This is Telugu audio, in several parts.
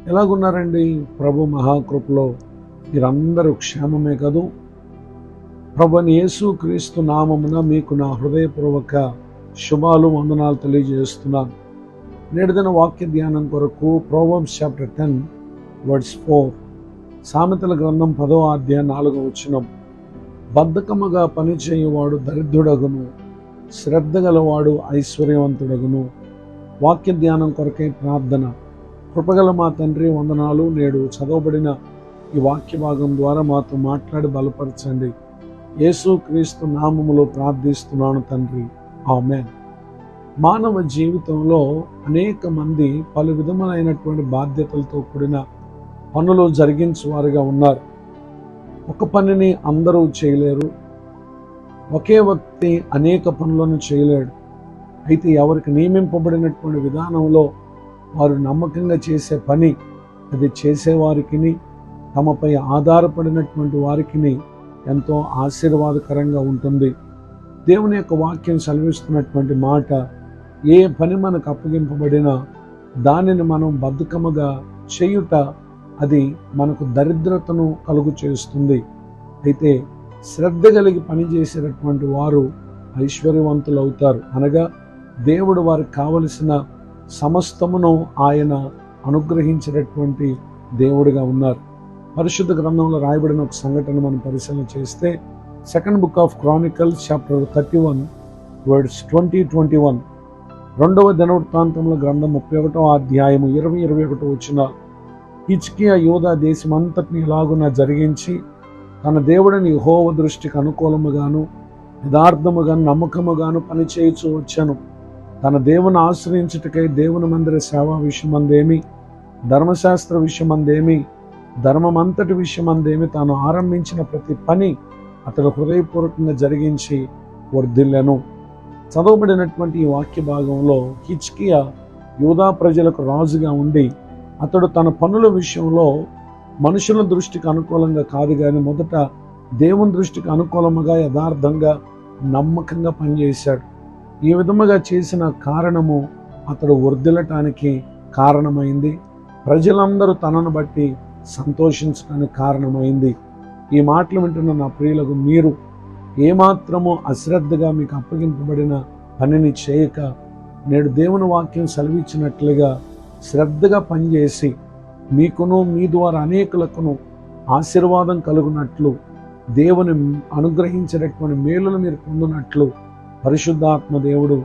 ఎలాగున్నారండి? ప్రభు మహాకృపలో మీరందరూ క్షేమమే కదూ? ప్రభువైన యేసు క్రీస్తు నామమున మీకు నా హృదయపూర్వక శుభాలు, వందనాలు తెలియజేస్తున్నాను. నేటిదిన వాక్య ధ్యానం కొరకు ప్రొవర్బ్స్ చాప్టర్ 10 వర్స్ 4, సామెతల గ్రంథం 10వ అధ్యాయం 4వ వచనం. బద్ధకముగా పనిచేయువాడు దరిద్రుడగును, శ్రద్ధ గలవాడు ఐశ్వర్యవంతుడగును. వాక్య ధ్యానం కొరకై ప్రార్థన. కృపగల మా తండ్రి, వందనాలు. నేడు చదవబడిన ఈ వాక్య భాగం ద్వారా మాతో మాట్లాడి బలపరచండి. యేసు క్రీస్తు నామములో ప్రార్థిస్తున్నాను తండ్రి, ఆమేన్. మానవ జీవితంలో అనేక మంది పలు విధములైనటువంటి బాధ్యతలతో కూడిన పనులు జరిగించేవారుగా ఉన్నారు. ఒక పనిని అందరూ చేయలేరు. ఒకే వ్యక్తి అనేక పనులను చేయలేడు. అయితే ఎవరికి నియమింపబడినటువంటి విధానంలో వారు నమ్మకంగా చేసే పని, అది చేసేవారికి, తమపై ఆధారపడినటువంటి వారికి ఎంతో ఆశీర్వాదకరంగా ఉంటుంది. దేవుని యొక్క వాక్యం సెలవిస్తున్నటువంటి మాట, ఏ పని మనకు అప్పగింపబడినా దానిని మనం బద్ధకముగా చేయుట, అది మనకు దరిద్రతను కలుగు చేస్తుంది. అయితే శ్రద్ధ కలిగి పనిచేసేటటువంటి వారు ఐశ్వర్యవంతులు అవుతారు. అనగా దేవుడు వారికి కావలసిన సమస్తమును ఆయన అనుగ్రహించినటువంటి దేవుడిగా ఉన్నారు. పరిశుద్ధ గ్రంథంలో రాయబడిన ఒక సంఘటన మనం పరిశీలన చేస్తే, second book of Chronicles chapter 31 words 20-21, రెండవ దినవృత్తాంతంలో గ్రంథం 31వ అధ్యాయము 20-21 వచనాలు. హిజ్కియా యూదా దేశమంతటిని ఇలాగున జరిగించి తన దేవుడిని యెహోవా దృష్టికి అనుకూలముగాను యథార్థముగాను నమ్మకముగాను పనిచేయచ్చు వచ్చాను. తన దేవుని ఆశ్రయించుటకై దేవుని మందిర సేవా విషయమందేమి, ధర్మశాస్త్ర విషయమందేమి, ధర్మమంతటి విషయమందేమి తాను ఆరంభించిన ప్రతి పని అతడు హృదయపూర్వకంగా జరిగించి వర్ధిల్లెను. చదవబడినటువంటి ఈ వాక్య భాగంలో హిజ్కియా యూదా ప్రజలకు రాజుగా ఉండి, అతడు తన పనుల విషయంలో మనుషుల దృష్టికి అనుకూలంగా కాదు కానీ మొదట దేవుని దృష్టికి అనుకూలముగా యథార్థంగా నమ్మకంగా పనిచేశాడు. ఈ విధముగా చేసిన కారణము అతడు వర్ధిల్లటానికి కారణమైంది. ప్రజలందరూ తనను బట్టి సంతోషించడానికి కారణమైంది. ఈ మాటలు వింటున్న నా ప్రియులకు, మీరు ఏమాత్రము అశ్రద్ధగా మీకు అప్పగింపబడిన పనిని చేయక, నేడు దేవుని వాక్యం సెలవిచ్చినట్లుగా శ్రద్ధగా పనిచేసి మీకును మీ ద్వారా అనేకులకును ఆశీర్వాదం కలుగునట్లు, దేవుని అనుగ్రహించేటటువంటి మేలును మీరు పొందినట్లు పరిశుద్ధాత్మ దేవుడు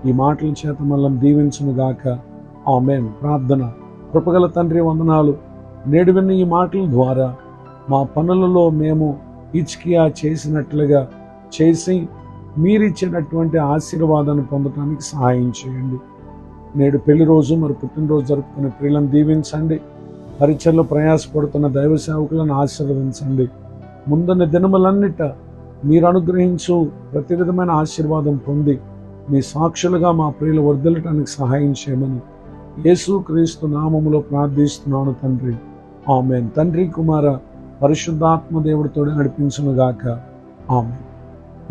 ఈ మాటల చేత మనల్ని దీవించునుగాక. ఆమేన్. ప్రార్థన. కృపగల తండ్రి, వందనాలు. నేడు విన్న ఈ మాటల ద్వారా మా పనులలో మేము హిజ్కియా చేసినట్లుగా చేసి మీరిచ్చినటువంటి ఆశీర్వాదాన్ని పొందడానికి సహాయం చేయండి. నేడు పెళ్లి రోజు మరి పుట్టినరోజు జరుపుకునే ప్రియులను దీవించండి. పరిచయలో ప్రయాసపడుతున్న దైవ సేవకులను ఆశీర్వదించండి. ముందున్న దినములన్నిట మీరు అనుగ్రహించు ప్రతి విధమైన ఆశీర్వాదం పొంది మీ సాక్షులుగా మా ప్రియులు వర్ధిల్లటానికి సహాయం చేయమని యేసు క్రీస్తు నామములో ప్రార్థిస్తున్నాను తండ్రి, ఆమేన్. తండ్రి, కుమార, పరిశుద్ధాత్మ దేవుడితో నడిపించునుగాక. ఆమేన్.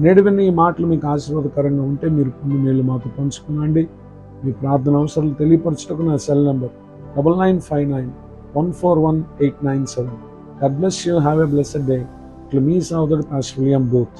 నేడు విన్న ఈ మాటలు మీకు ఆశీర్వాదకరంగా ఉంటే మీరు పొంది మేలు మాతో పంచుకునండి. మీ ప్రార్థన అవసరాలు తెలియపరచుటకు నా cell number 9959141897. God bless you. Have a blessed day. To me, Pastor William Booth.